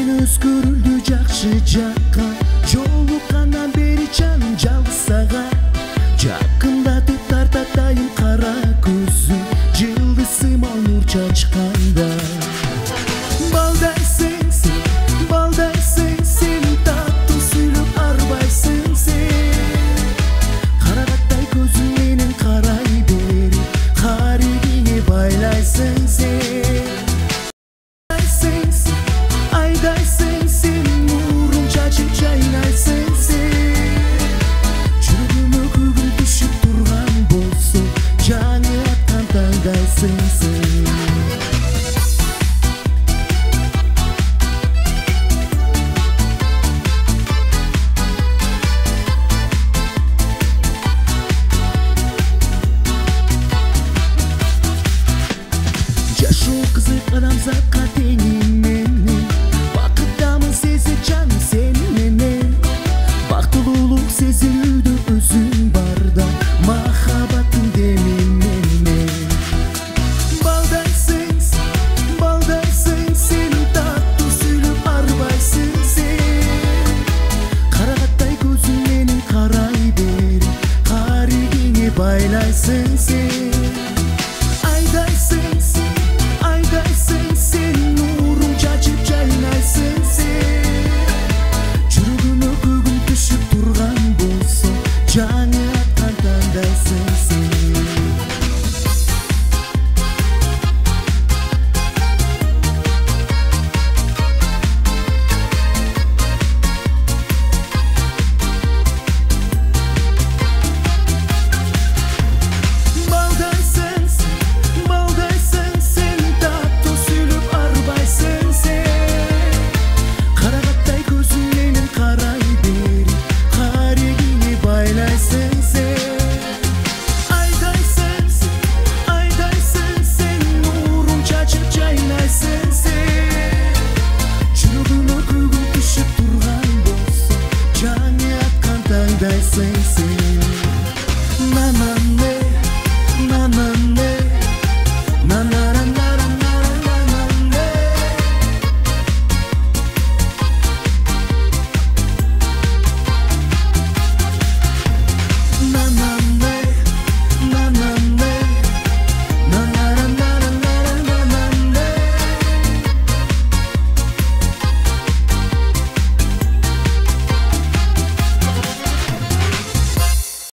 өзгөрүлдү жакшы жакка, жолуккандан бери жаным жалгыз сага. Жакындатып тартатайын кара көзү, жылдыз сымал нур чачканда. Балдай сенсиң, таттуу сүйлөп арбайсың сен. Карагаттай көзүң менен карай бери, карегиңе байлайсың сен. Жашоо кызык адамзатка теңи менен, бакыттамын сезет жаным сени менен. Бактылуулук сезилүүдө өзүң барда, махаббаттын деми менен. Балдай сенсиң, таттуу сүйлөп арбайсың сен. Карагаттай көзүң менен карай бери, карегиңе байлайсың сен.